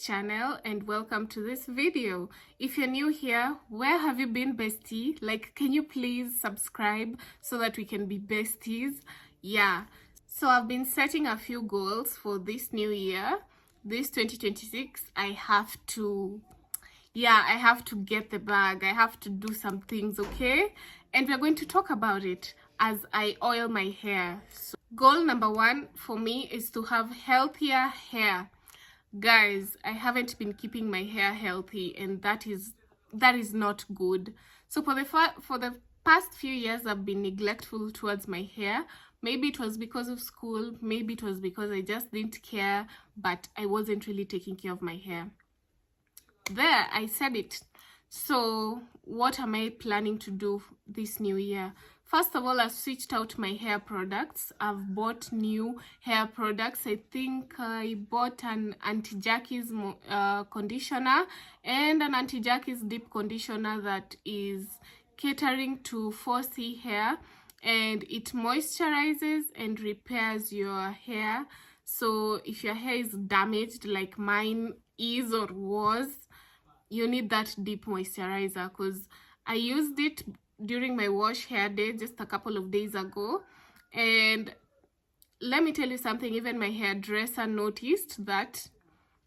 channel and welcome to this video. If you're new here, where have you been, bestie? Like, can you please subscribe so that we can be besties? Yeah, so I've been setting a few goals for this new year. This 2026, I have to get the bag. I have to do some things, okay? And we're going to talk about it as I oil my hair. So goal number 1 for me is to have healthier hair. Guys, I haven't been keeping my hair healthy, and that is not good. So for the past few years, I've been neglectful towards my hair. Maybe it was because of school, maybe it was because I just didn't care, but I wasn't really taking care of my hair. There, I said it. So what am I planning to do this new year? First of all, I've switched out my hair products. I've bought new hair products. I think I bought an anti-Jackie's conditioner and an anti-Jackie's deep conditioner that is catering to 4C hair, and it moisturizes and repairs your hair. So if your hair is damaged like mine is or was, you need that deep moisturizer, because I used it during my wash hair day just a couple of days ago, and let me tell you something, even my hairdresser noticed that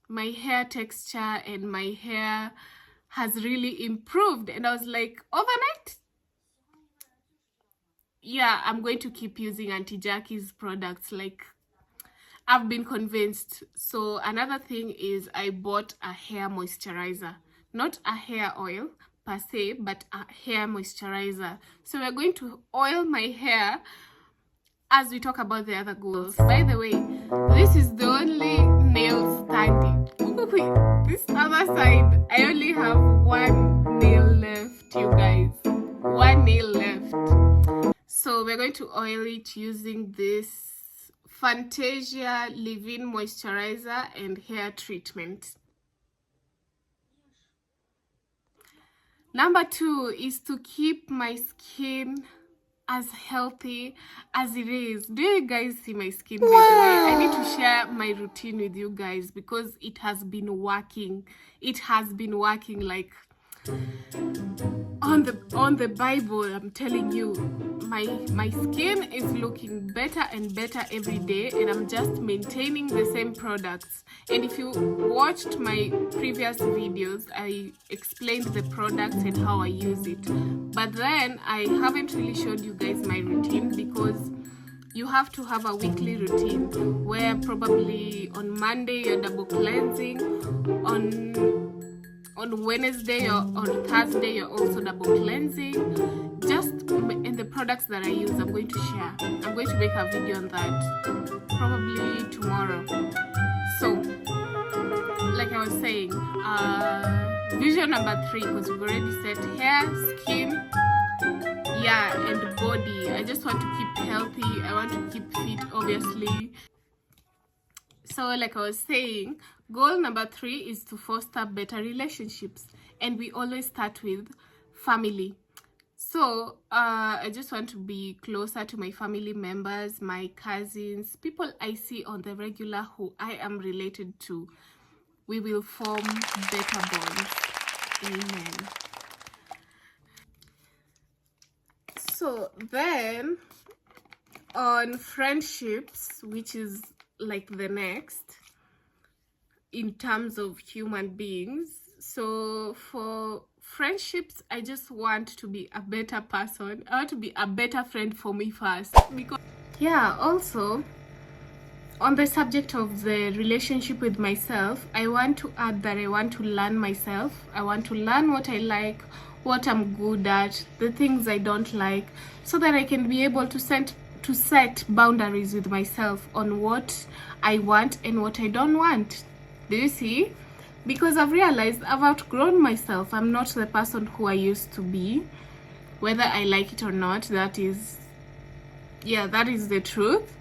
my hair texture and my hair has really improved, and I was like, overnight? Yeah, I'm going to keep using Auntie Jackie's products. Like, I've been convinced. So another thing is I bought a hair moisturizer, not a hair oil per se, but a hair moisturizer. So we're going to oil my hair as we talk about the other goals. By the way, this is the only nail standing. This other side, I only have one nail left, you guys. One nail left. So we're going to oil it using this Fantasia leave-in moisturizer and hair treatment. Number 2 is to keep my skin as healthy as it is. Do you guys see my skin, by the way? I need to share my routine with you guys because it has been working. It has been working like on the Bible. I'm telling you, my skin is looking better and better every day, and I'm just maintaining the same products. And if you watched my previous videos, I explained the products and how I use it, but then I haven't really showed you guys my routine, because you have to have a weekly routine where probably on Monday you're double cleansing, on Wednesday or on Thursday you're also double cleansing. And the products that I use, I'm going to share. I'm going to make a video on that probably tomorrow. So like I was saying, vision number 3, because we've already said hair, skin, and body. I just want to keep healthy. I want to keep fit, obviously. So like I was saying, goal number 3 is to foster better relationships, and we always start with family. So I just want to be closer to my family members, my cousins, people I see on the regular who I am related to. We will form better bonds. Amen. So then on friendships, which is like the next in terms of human beings. So for friendships, I just want to be a better person. I want to be a better friend for me first, because also on the subject of the relationship with myself, I want to add that I want to learn myself. I want to learn what I like, what I'm good at, the things I don't like, so that I can be able to set boundaries with myself on what I want and what I don't want. Do you see? Because I've realized I've outgrown myself. I'm not the person who I used to be, whether I like it or not. That is the truth.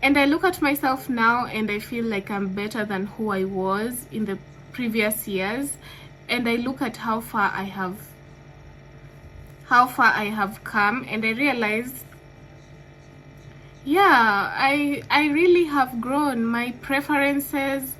And I look at myself now and I feel like I'm better than who I was in the previous years. And I look at how far I have come, and I realized, I really have grown. My preferences,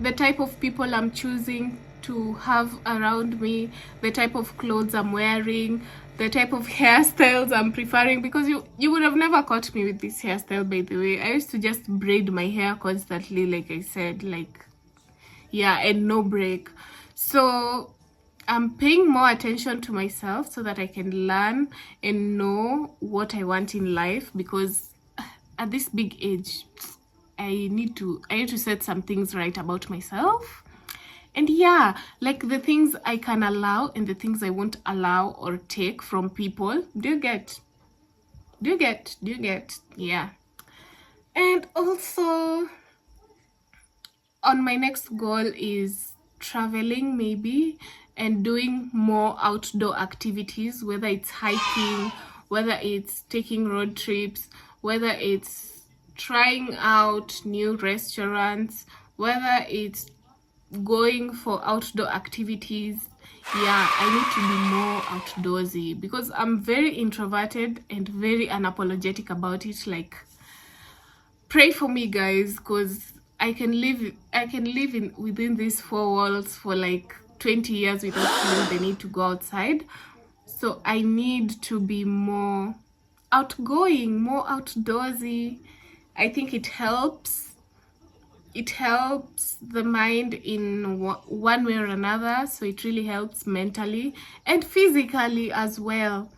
the type of people I'm choosing to have around me, the type of clothes I'm wearing, the type of hairstyles I'm preferring, because you would have never caught me with this hairstyle, by the way. I used to just braid my hair constantly, like I said, like, yeah, and no break. So I'm paying more attention to myself so that I can learn and know what I want in life, because at this big age, I need to set some things right about myself. And yeah, like the things I can allow and the things I won't allow or take from people. Do you get? Yeah. And also, on my next goal is traveling, maybe, and doing more outdoor activities, whether it's hiking, whether it's taking road trips, whether it's trying out new restaurants, whether it's going for outdoor activities. Yeah, I need to be more outdoorsy, because I'm very introverted and very unapologetic about it. Like, pray for me, guys, because I can live in within these four walls for like 20 years without feeling the need to go outside. So I need to be more outgoing, more outdoorsy. I think it helps the mind in one way or another. So it really helps mentally and physically as well.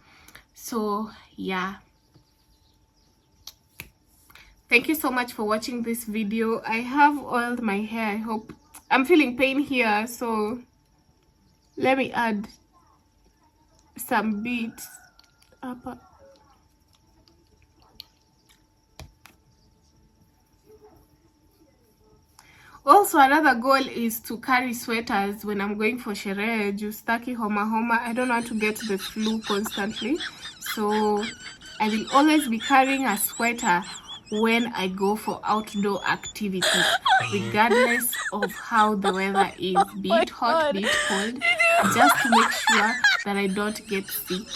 So yeah, thank you so much for watching this video. I have oiled my hair. I hope I'm feeling pain here, so let me add some beads up. Also, another goal is to carry sweaters when I'm going for sherehe. Justaki homa. I don't want to get the flu constantly, so I will always be carrying a sweater when I go for outdoor activities, regardless of how the weather is, be it hot, be it cold, just to make sure that I don't get sick,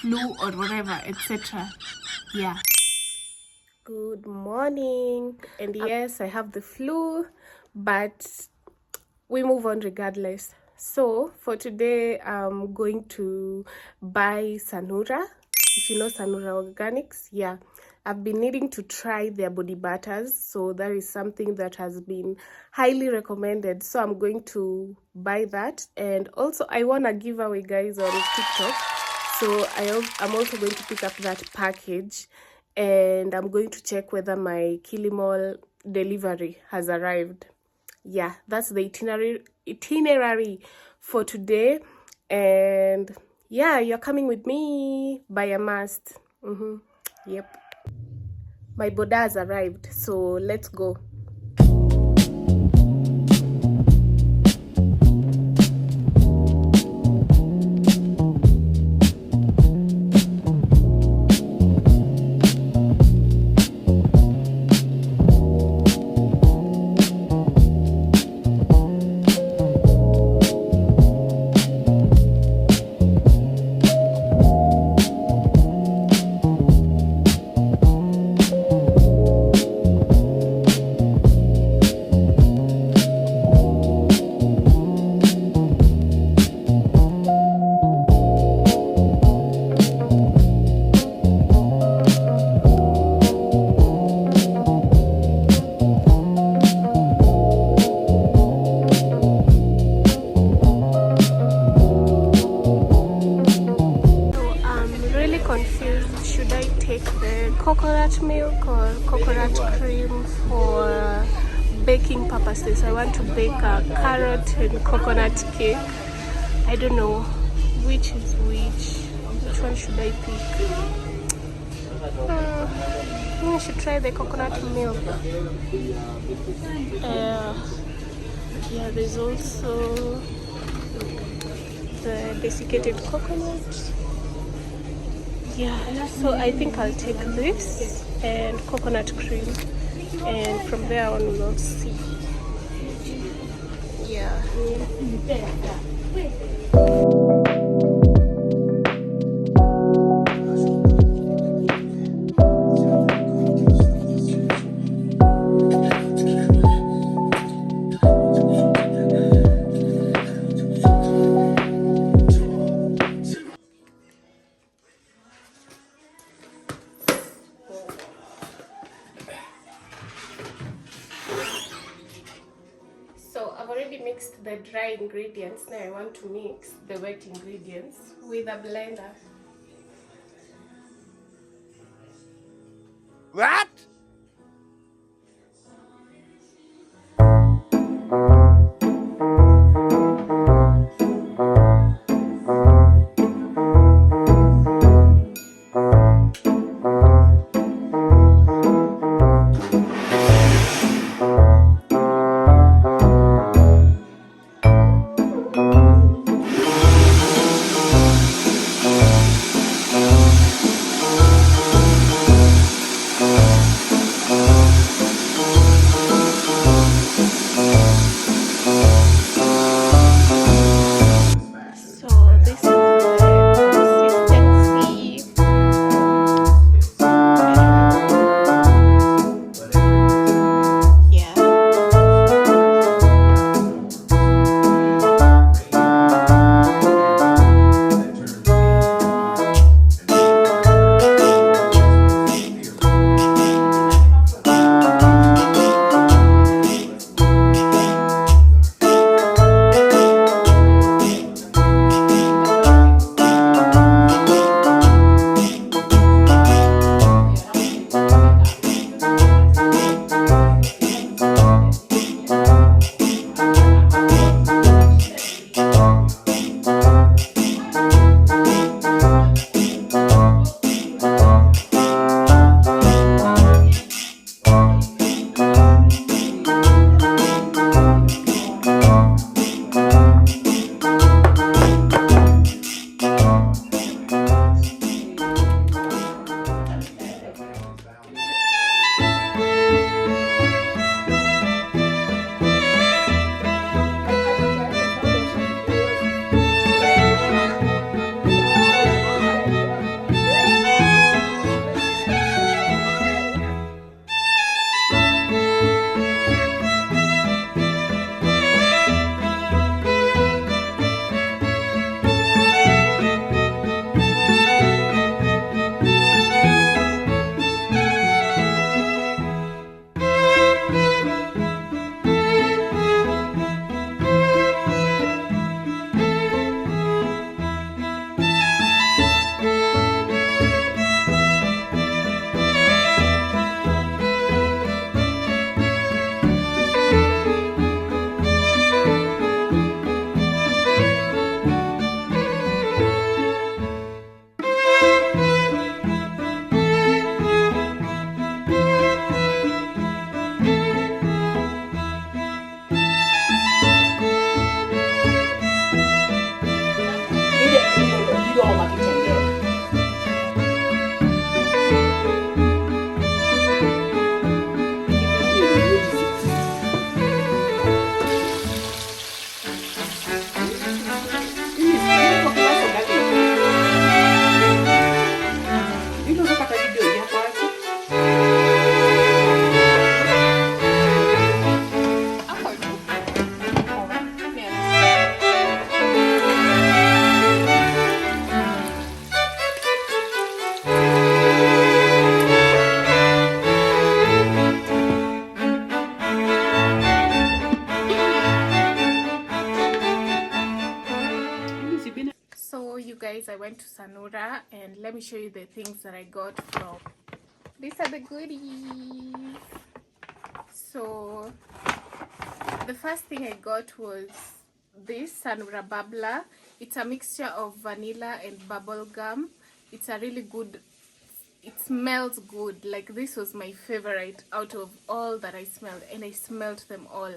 flu or whatever, etc. Yeah. Good morning. And yes, I have the flu, but we move on regardless. So for today, I'm going to buy Sanura. If you know Sanura Organics, yeah. I've been needing to try their body butters, so that is something that has been highly recommended. So I'm going to buy that. And also, I want to give away, guys, on TikTok. So I'm also going to pick up that package, and I'm going to check whether my Kilimall delivery has arrived. Yeah, that's the itinerary for today. And yeah, you're coming with me by a must. Yep, my boda has arrived, so let's go. Coconut milk or coconut cream for baking purposes. I want to bake a carrot and coconut cake. I don't know which is which. Which one should I pick? I should try the coconut milk. Yeah, there's also the desiccated coconut. Yeah, so I think I'll take this and coconut cream, and from there on we'll see. Yeah. dry ingredients. Now I want to mix the wet ingredients with a blender. What? So this is the consistency. Yeah. So you guys, I went to Sanura and let me show you the things that I got from. These are the goodies. So the first thing I got was this Sanura bubbler. It's a mixture of vanilla and bubble gum. It's a really good, it smells good. Like this was my favorite out of all that I smelled, and I smelled them all.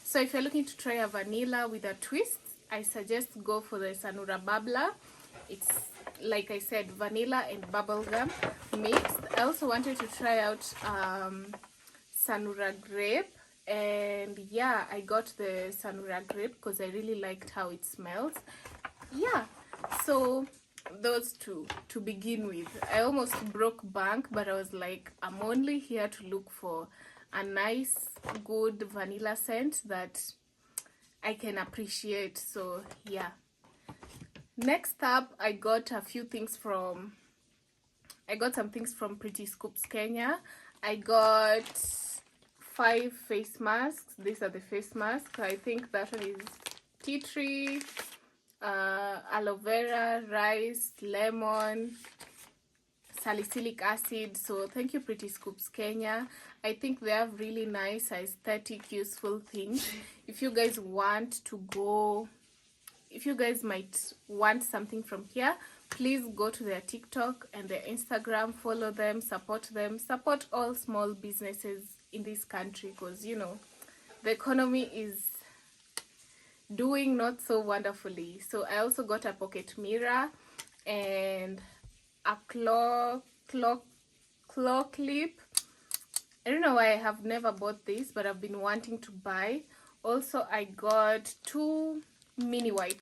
So if you're looking to try a vanilla with a twist, I suggest go for the Sanura bubbler. It's, like I said, vanilla and bubblegum mixed. I also wanted to try out Sanura grape, and yeah, I got the Sanura grape because I really liked how it smells. Yeah, so those two to begin with. I almost broke bank, but I was like, I'm only here to look for a nice, good vanilla scent that I can appreciate. So yeah. Next up, I got some things from Pretty Scoops Kenya. I got 5 face masks. These are the face masks. I think that one is tea tree, aloe vera, rice, lemon, salicylic acid. So thank you, Pretty Scoops Kenya. I think they have really nice aesthetic useful things. If you guys want to go, if you guys might want something from here, please go to their TikTok and their Instagram, follow them, support all small businesses in this country, because you know the economy is doing not so wonderfully. So I also got a pocket mirror and a claw clip. I don't know why I have never bought this, but I've been wanting to buy. Also, I got 2 mini wipes.